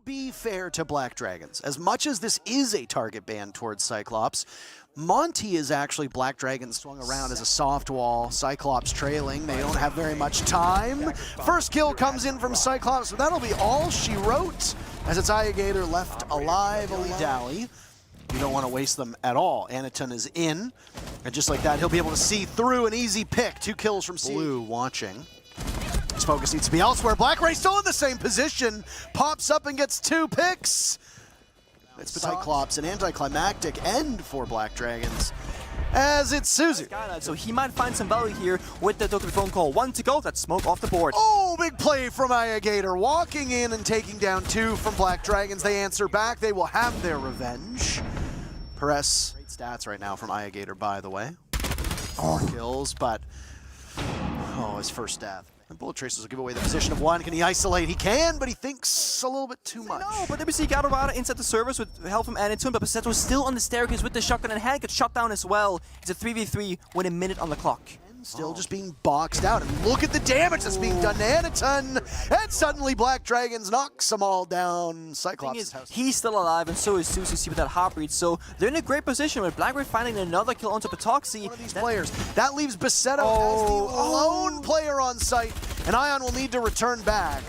be fair to Black Dragons, as much as this is a target ban towards Cyclops, Monty is actually Black Dragon swung around as a soft wall. Cyclops trailing. They don't have very much time. First kill comes in from Cyclops, but that'll be all she wrote as it's Gator left alive. Dally. You don't want to waste them at all. Anaton is in, and just like that, he'll be able to see through an easy pick. 2 kills from Blue watching. His focus needs to be elsewhere. Black Ray still in the same position. Pops up and gets 2 picks. It's Cyclops, an anticlimactic end for Black Dragons, as it's Suzu. So he might find some value here with the token phone call. 1 to go, that's smoke off the board. Oh, big play from Gator, walking in and taking down 2 from Black Dragons. They answer back, they will have their revenge. Perez, great stats right now from Gator, by the way. 4 kills, but his first death. And Bullet Tracers will give away the position of 1. Can he isolate? He can, but he thinks a little bit too much. No, but then we see Counterattack inside the service with help from Anaton, but Paceto is still on the staircase with the shotgun, and Han gets shot down as well. It's a 3v3 with a minute on the clock. Still just being boxed out, and look at the damage that's being done to Anaton, and suddenly Black Dragons knocks them all down. Cyclops he's still alive, and so is Suzu with that heartbeat, so they're in a great position with Black Ray finding another kill onto Patoxy. One of these players. That leaves Paceto as the lone player on site, and Ion will need to return back.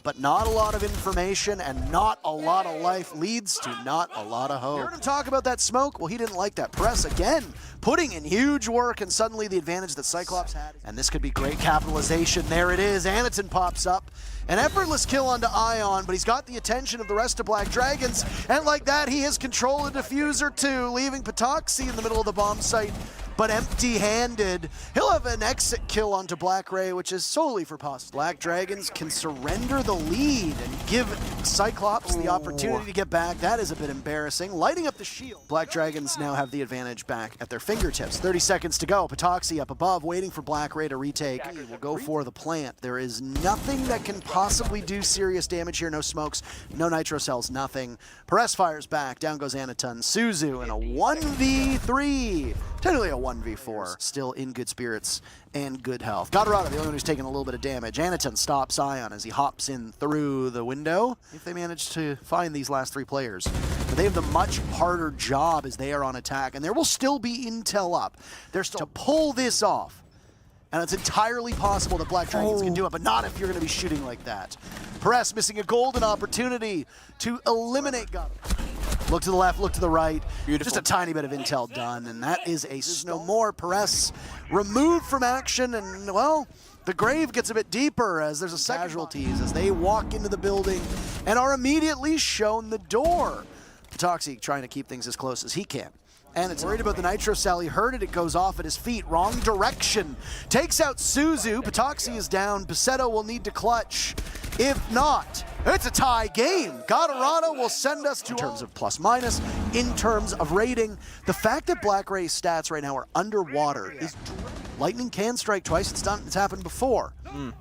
But not a lot of information and not a lot of life leads to not a lot of hope. You heard him talk about that smoke? Well, he didn't like that. Press again, putting in huge work, and suddenly the advantage that Cyclops had. And this could be great capitalization. There it is. Anaton pops up. An effortless kill onto Ion, but he's got the attention of the rest of Black Dragons. And like that, he has control of Diffuser too, leaving Patoxy in the middle of the bomb site, but empty-handed. He'll have an exit kill onto Black Ray, which is solely for posterity. Black Dragons can surrender the lead and give Cyclops the opportunity to get back. That is a bit embarrassing. Lighting up the shield. Black Dragons now have the advantage back at their fingertips. 30 seconds to go. Patoxy up above, waiting for Black Ray to retake. We'll go for the plant. There is nothing that can possibly do serious damage here. No smokes, no nitro cells, nothing. Perez fires back. Down goes Anaton. Suzu in a 1v3. Technically a 1v4. Still in good spirits and good health. Counterattack, the only one who's taking a little bit of damage. Anaton stops Ion as he hops in through the window. If they manage to find these last 3 players. But they have the much harder job as they are on attack, and there will still be intel up. They're still to pull this off. And it's entirely possible that Black Dragons can do it, but not if you're going to be shooting like that. Perez missing a golden opportunity to eliminate God. Look to the left, look to the right. Beautiful. Just a tiny bit of intel done, and that is a no more. Perez removed from action, and well, the grave gets a bit deeper as there's a casualties as they walk into the building and are immediately shown the door. Patoxy trying to keep things as close as he can. And it's worried about the nitro cell. He heard it, it goes off at his feet. Wrong direction. Takes out Suzu. Patoxy is down. Paceto will need to clutch. If not, it's a tie game. Counterattack will send us to, in terms of plus minus, in terms of rating. The fact that Black Ray's stats right now are underwater is lightning can strike twice. It's happened before.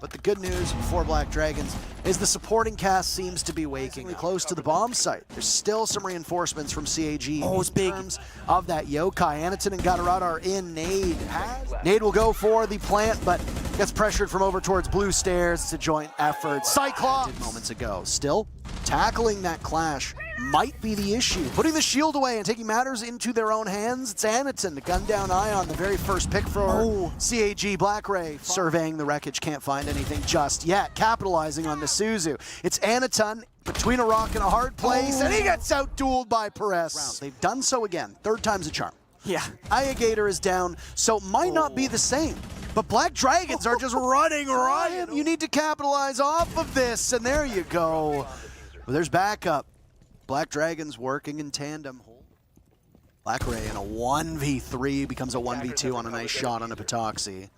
But the good news for Black Dragons is the supporting cast seems to be waking close to the bomb site. There's still some reinforcements from CAG in terms of that yokai. Anaton and Counterattack are in. Nade will go for the plant, but gets pressured from over towards blue stairs. It's a joint effort. Cyclops did moments ago. Still tackling that clash might be the issue. Putting the shield away and taking matters into their own hands. It's Anaton to gun down Ion, the very first pick for CAG. Black Ray surveying the wreckage, can't find anything just yet. Capitalizing on the Suzu. It's Anaton between a rock and a hard place, and he gets out-dueled by Perez. They've done so again. 3rd time's a charm. Yeah. Gator is down, so it might not be the same. But Black Dragons are just running riot. You need to capitalize off of this, and there you go. Well, there's backup. Black Dragons working in tandem. Black Ray in a 1v3 becomes a 1v2 on a nice shot on a Patoxy.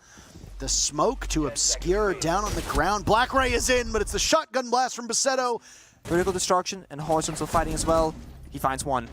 The smoke to obscure down on the ground. Black Ray is in, but it's the shotgun blast from Paceto. Vertical destruction and horizontal fighting as well. He finds 1.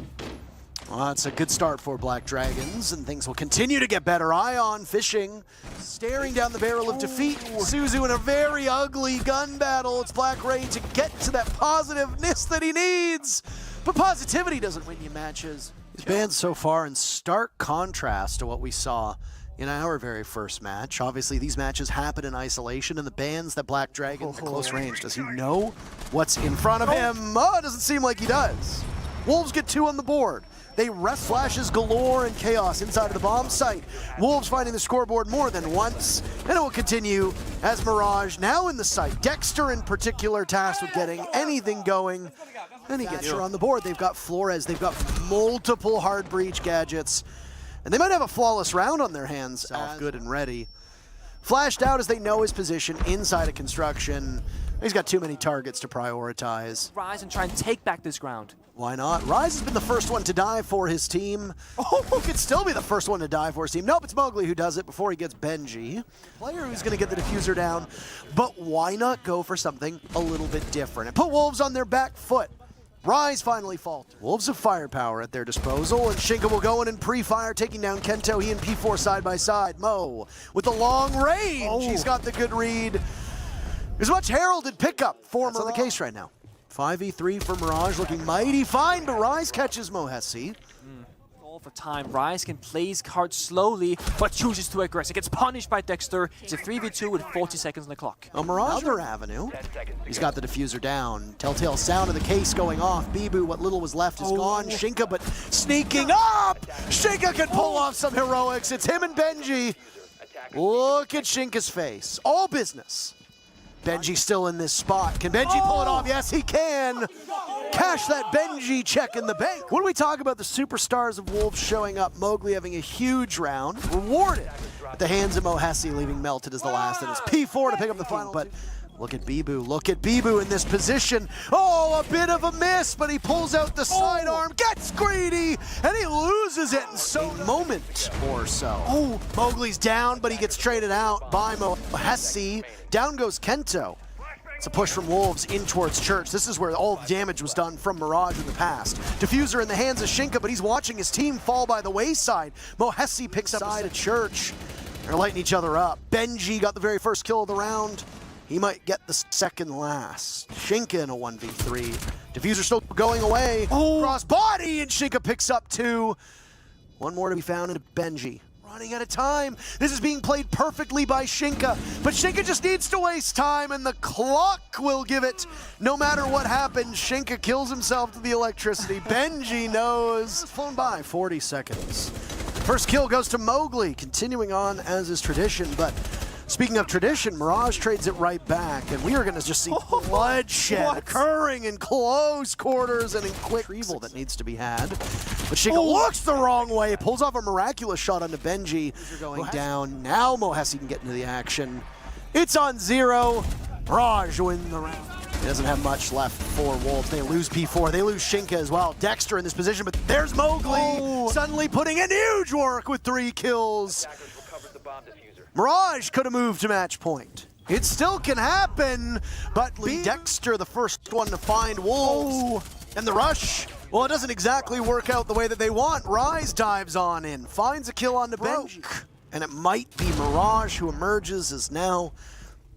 Well, that's a good start for Black Dragons, and things will continue to get better. Ion fishing, staring down the barrel of defeat. Suzu in a very ugly gun battle. It's Black Ray to get to that positiveness that he needs. But positivity doesn't win you matches. He's banned so far in stark contrast to what we saw in our very first match. Obviously, these matches happen in isolation, and the bans that Black Dragon at close range. Does he know what's in front of him? Oh, it doesn't seem like he does. Wolves get 2 on the board. They rest flashes galore and chaos inside of the bomb site. Wolves finding the scoreboard more than once, and it will continue as Mirage now in the site. Dexter in particular tasked with getting anything going, and he gets her on the board. They've got Flores, they've got multiple hard breach gadgets, and they might have a flawless round on their hands. Good and ready. Flashed out as they know his position inside of construction. He's got too many targets to prioritize. Rise and try and take back this ground. Why not? Rise has been the first one to die for his team. Oh, who could still be the first one to die for his team? Nope, it's Mowgli who does it before he gets Benji. Player who's going to get the diffuser down. But why not go for something a little bit different and put Wolves on their back foot? Rise finally faltered. Wolves have firepower at their disposal, and Shinka will go in and pre-fire, taking down Kento. He and P4 side by side. Mo with the long range. He's got the good read. There's a much heralded pickup for Mirage. That's on the case right now. 5v3 for Mirage, looking mighty fine, but Rise catches Mohesi. All for time. Rise can play his card slowly, but chooses to aggress. It gets punished by Dexter. It's a 3v2 with 40 seconds on the clock. A Mirage other avenue. He's got the diffuser down. Telltale sound of the case going off. Bibu, what little was left is gone. Shinka, but sneaking up! Shinka can pull off some heroics. It's him and Benji. Look at Shinka's face. All business. Benji still in this spot. Can Benji pull it off? Yes, he can. Cash that Benji check in the bank. When we talk about the superstars of Wolves showing up, Mowgli having a huge round, rewarded at the hands of Mohesi, leaving melted as the last, and it's P4 to pick up the final. But look at Bibu. Look at Bibu in this position. Oh, a bit of a miss, but he pulls out the sidearm, gets greedy, and he loses it in so a moment or so. Oh, Mowgli's down, but he gets traded out by Mohesi. Down goes Kento. It's a push from Wolves in towards Church. This is where all the damage was done from Mirage in the past. Diffuser in the hands of Shinka, but he's watching his team fall by the wayside. Mohesi picks up side of Church. They're lighting each other up. Benji got the very first kill of the round. He might get the second last. Shinka in a 1v3. Diffuser still going away. Cross body, and Shinka picks up 2. One more to be found into Benji. Running out of time. This is being played perfectly by Shinka, but Shinka just needs to waste time, and the clock will give it. No matter what happens, Shinka kills himself to the electricity. Benji knows. Flown by 40 seconds. First kill goes to Mowgli, continuing on as is tradition, but speaking of tradition, Mirage trades it right back, and we are going to just see bloodshed occurring in close quarters and in quick retrieval that needs to be had. But Shinka looks the wrong way, pulls off a miraculous shot onto Benji. Going down, now Mohesi can get into the action. It's on 0. Mirage win the round. He doesn't have much left for Wolves. They lose P4, they lose Shinka as well. Dexter in this position, but there's Mowgli suddenly putting in huge work with 3 kills. Mirage could have moved to match point. It still can happen, but Dexter the first one to find Wolves. And the rush, well, it doesn't exactly work out the way that they want. Rise dives on in, finds a kill on the bench. And it might be Mirage who emerges as now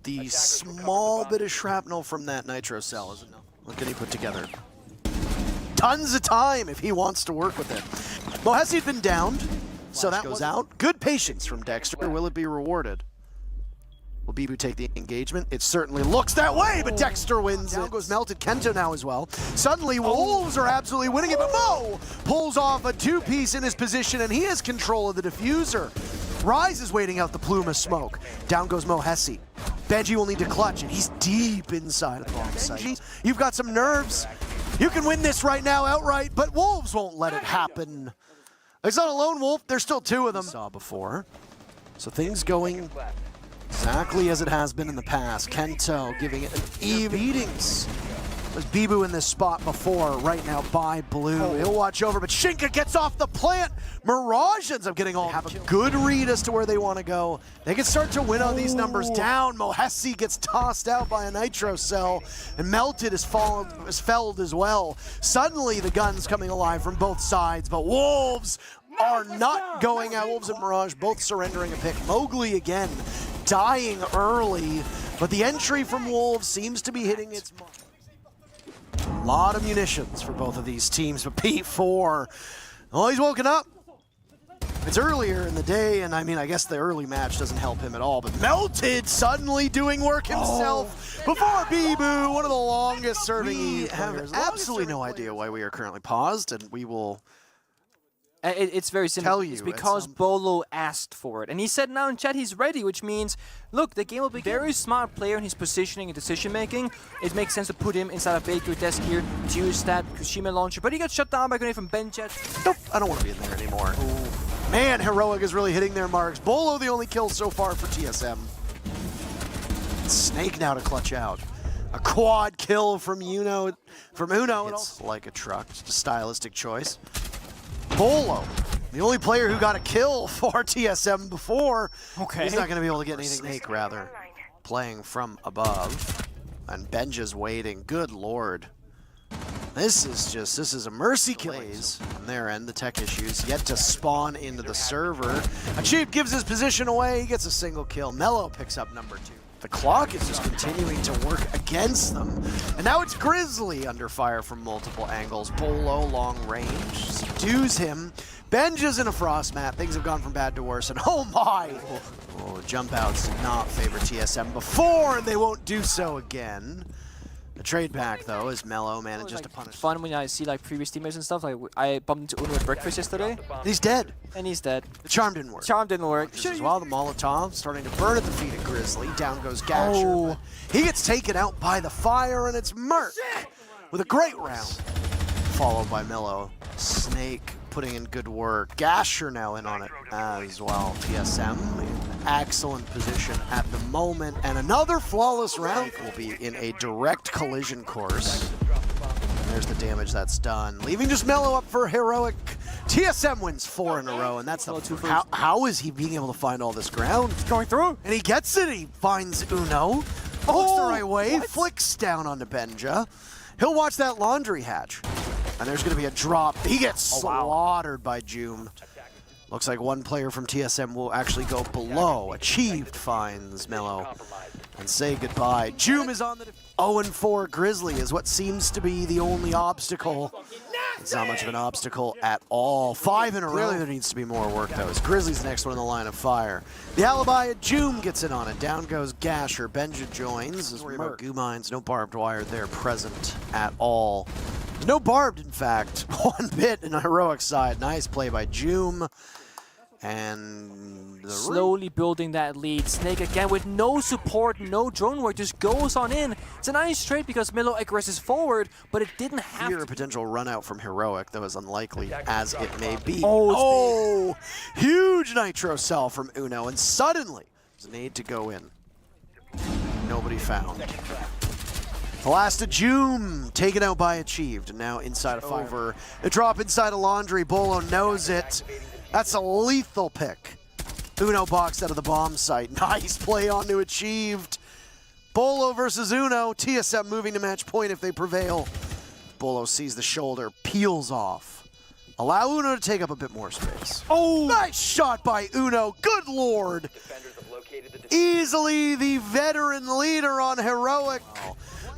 the small bit of shrapnel from that nitro cell, isn't it? What can he put together? Tons of time if he wants to work with it. Mohesi's been downed. So that goes out. Good patience from Dexter. Will it be rewarded? Will Bibu take the engagement? It certainly looks that way, but Dexter wins. Down goes melted. Kento now as well. Suddenly, Wolves are absolutely winning it, but Mo pulls off a 2-piece in his position, and he has control of the diffuser. Rise is waiting out the plume of smoke. Down goes Mohesi. Benji will need to clutch, and he's deep inside of the bomb site. Benji, you've got some nerves. You can win this right now outright, but Wolves won't let it happen. It's not a lone wolf, there's still 2 of them. Saw before. So things going exactly as it has been in the past. Kento giving it an even beatings. There's Bibu in this spot before, right now by Blue. He'll watch over, but Shinka gets off the plant. Mirage ends up getting all have a good read as to where they want to go. They can start to win on these numbers down. Mohesi gets tossed out by a nitro cell, and Melted is felled as well. Suddenly the gun's coming alive from both sides, but Wolves are not going out. Wolves and Mirage both surrendering a pick. Mowgli again dying early, but the entry from Wolves seems to be hitting its mark. A lot of munitions for both of these teams, but P4, oh, he's woken up. It's earlier in the day, and I mean, I guess the early match doesn't help him at all, but Melted suddenly doing work himself before Bibu, one of the longest serving We players. have Absolutely no idea why we are currently paused, and we will It's very simple. tell you It's at because some- Bolo asked for it. And he said now in chat he's ready, which means, look, the game will be very smart player in his positioning and decision making. It makes sense to put him inside a Bakery desk here to use that Kushima launcher. But he got shut down by a grenade from Benjet. Nope, I don't want to be in there anymore. Man, Heroic is really hitting their marks. Bolo the only kill so far for TSM. Snake now to clutch out. A quad kill from Uno. It's like a truck, just a stylistic choice. Bolo, the only player who got a kill for TSM before. Okay. He's not going to be able to get anything. Snake, rather, playing from above. And Benja's waiting. Good lord. This is a mercy kill. On their end, the tech issues yet to spawn into the server. Achieve gives his position away. He gets a single kill. Mello picks up number 2. The clock is just continuing to work against them. And now it's Grizzly under fire from multiple angles. Bolo, long range, subdues him. Benja's in a frost mat. Things have gone from bad to worse. And oh my! Oh, jump outs did not favor TSM before, and they won't do so again. The trade back, though, is Mello manages to punish. Fun when I see like previous teammates and stuff. Like I bumped into Uno at breakfast yesterday, He's dead. and he's dead. The charm didn't work. Charm didn't work. Just as well, the Molotov starting to burn at the feet of Grizzly. Down goes Gasher. Oh. But he gets taken out by the fire, and it's Merc with a great round. Followed by Mello. Snake putting in good work. Gasher now in on it as well. TSM in excellent position at the moment. And another flawless round will be in a direct collision course. And there's the damage that's done. Leaving just Mello up for Heroic. TSM wins 4 in a row, and that's the how is he being able to find all this ground? Going through. And he gets it. He finds Uno. Looks the right way. Flicks down onto Benja. He'll watch that laundry hatch. And there's going to be a drop. He gets slaughtered by Joom. Looks like one player from TSM will actually go below. Achieved finds Mello and say goodbye. Joom is on the 0-4. Grizzly is what seems to be the only obstacle. It's not much of an obstacle at all. 5 in a row. Clearly there needs to be more work, though, as Grizzly's the next one in the line of fire. The alibi, Joom gets in on it. Down goes Gasher. Benja joins. As worried about goo mines. No barbed wire there present at all. There's no barbed, in fact, one bit in the Heroic side. Nice play by Joom. And Slowly building that lead. Snake again with no support, no drone work, just goes on in. It's a nice trade because Mello aggresses forward, but it didn't have a potential run out from Heroic, though as unlikely as it may be. Oh, huge nitro cell from Uno, and suddenly there's a need to go in. Nobody found. The last of Joom taken out by Achieved, and now inside a fire. Over. The drop inside a laundry. Bolo knows it. That's a lethal pick. Uno boxed out of the bomb site. Nice play onto Achieved. Bolo versus Uno. TSM moving to match point if they prevail. Bolo sees the shoulder, peels off. Allow Uno to take up a bit more space. Oh! Nice shot by Uno. Good lord. Easily the veteran leader on Heroic.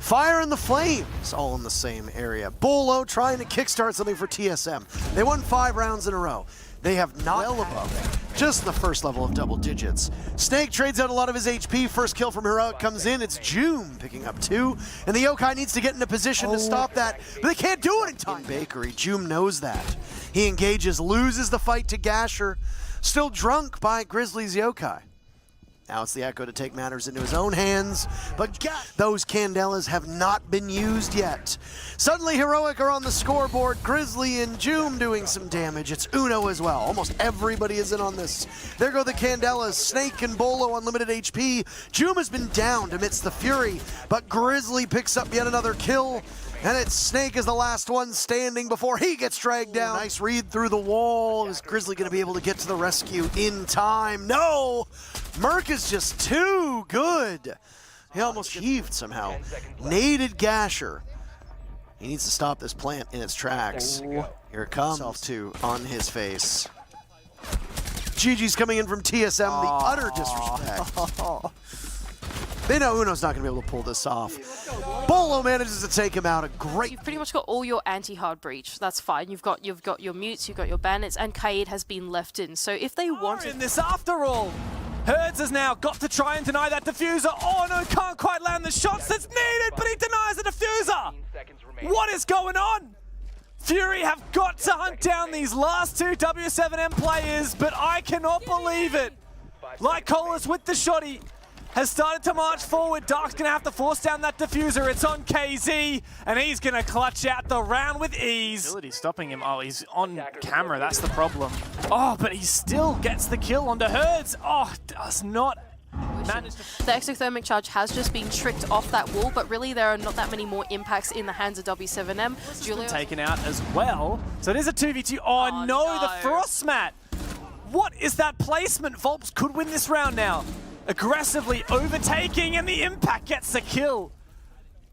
Fire and the Flames, all in the same area. Bolo trying to kickstart something for TSM. They won 5 rounds in a row. They have not well above just the first level of double digits. Snake trades out a lot of his HP. First kill from Heroic comes in. It's Joom picking up 2. And the Yokai needs to get in a position to stop that, but they can't do it in time. Bakery, Joom knows that. He engages, loses the fight to Gasher. Still drunk by Grizzly's Yokai. Now it's the Echo to take matters into his own hands, but those Candelas have not been used yet. Suddenly Heroic are on the scoreboard, Grizzly and Joom doing some damage. It's Uno as well. Almost everybody is in on this. There go the Candelas, Snake and Bolo on limited HP. Joom has been downed amidst the fury, but Grizzly picks up yet another kill. And it's Snake is the last one standing before he gets dragged down. Nice read through the wall. Is Grizzly going to be able to get to the rescue in time? No! Merc is just too good. He almost achieved somehow. Naded Gasher. He needs to stop this plant in its tracks. Here it comes. Self-2 on his face. GG's coming in from TSM, the utter disrespect. They know Uno's not going to be able to pull this off. Bolo manages to take him out. A great... You've pretty much got all your anti-hard breach. That's fine. You've got your mutes, you've got your bandits, and Kaid has been left in. So if they wanted... in this after all. Herds has now got to try and deny that diffuser. Oh no, can't quite land the shots that's needed, but he denies the diffuser. What is going on? Fury have got to hunt down these last two W7M players, but I cannot believe it. Lycolis with the shotty has started to march forward. Dark's going to have to force down that diffuser. It's on KZ, and he's going to clutch out the round with ease. Stopping him. Oh, he's on camera. That's the problem. Oh, but he still gets the kill onto Herds. Oh, does not manage to... The exothermic charge has just been tricked off that wall, but really there are not that many more impacts in the hands of W7M. Julio taken out as well. So it is a 2v2. Oh, no, the Frostmat. What is that placement? Volps could win this round now. Aggressively overtaking, and the impact gets the kill.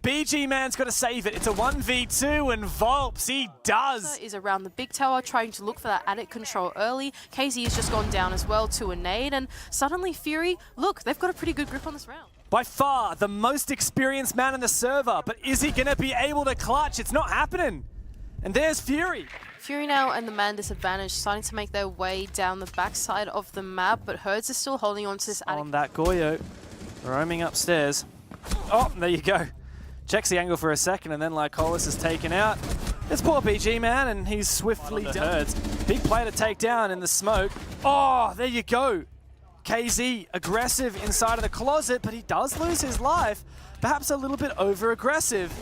BG Man's got to save it. It's a 1v2, and Volps, he does. Is around the big tower, trying to look for that addict control early. KZ has just gone down as well to a nade, and suddenly Fury, look, they've got a pretty good grip on this round. By far, the most experienced man in the server, but is he going to be able to clutch? It's not happening. And there's Fury. Fury now and the man disadvantage starting to make their way down the backside of the map, but Herds is still holding on to this addict. On that Goyo, roaming upstairs. Oh, there you go. Checks the angle for a second, and then Lycolis is taken out. It's poor BG Man, and he's swiftly done. Herds. Big play to take down in the smoke. Oh, there you go. KZ, aggressive inside of the closet, but he does lose his life. Perhaps a little bit over-aggressive.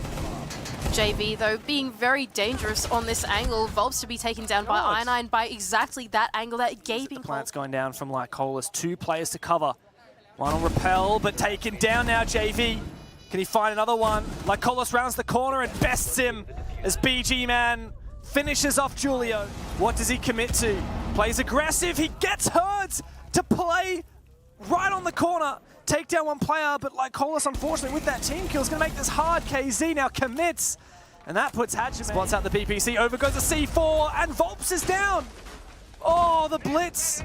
JV, though, being very dangerous on this angle. Volps to be taken down by i9 by exactly that angle, that gaping hole. Plant's going down from Lycolis. Two players to cover. One on repel, but taken down now, JV. Can he find another one? Lycolis rounds the corner and bests him as BG Man finishes off Julio. What does he commit to? Plays aggressive. He gets Herds to play right on the corner. Take down one player, but Lycolis, unfortunately, with that team kill, is going to make this hard. KZ now commits, and that puts Hajime. Spots out the PPC, over goes the C4, and Volps is down. Oh, the blitz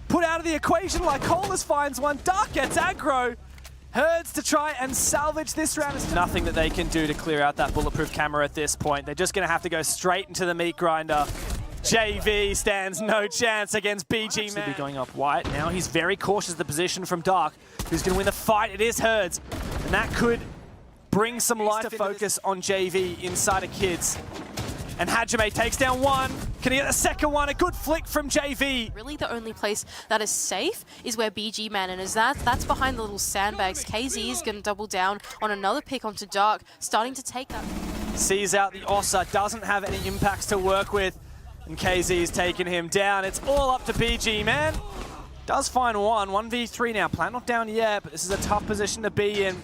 put out of the equation. Lycolis finds one. Dark gets aggro. Herds to try and salvage this round. There's nothing that they can do to clear out that bulletproof camera at this point. They're just going to have to go straight into the meat grinder. JV stands no chance against BG Man. Be going up white. Now he's very cautious of the position from Dark. Who's going to win the fight? It is Herds. And that could bring some life to focus on JV inside of Kids. And Hajime takes down one. Can he get the second one? A good flick from JV. Really the only place that is safe is where BG Man is. That's behind the little sandbags. KZ is going to double down on another pick onto Dark, starting to take that. Sees out the Ossa, doesn't have any impacts to work with. And KZ is taking him down. It's all up to BG Man. Does find one. 1v3 now. Plant not down yet, but this is a tough position to be in.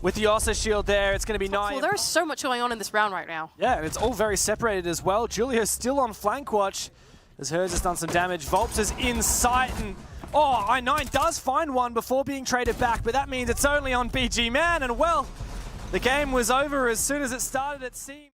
With the Ossa shield there, it's going to be nice. Well, there is so much going on in this round right now. Yeah, and it's all very separated as well. Julio's still on flank watch as Herds has done some damage. Volps is in sight, and oh, i9 does find one before being traded back, but that means it's only on BG Man, and well, the game was over as soon as it started, it seemed.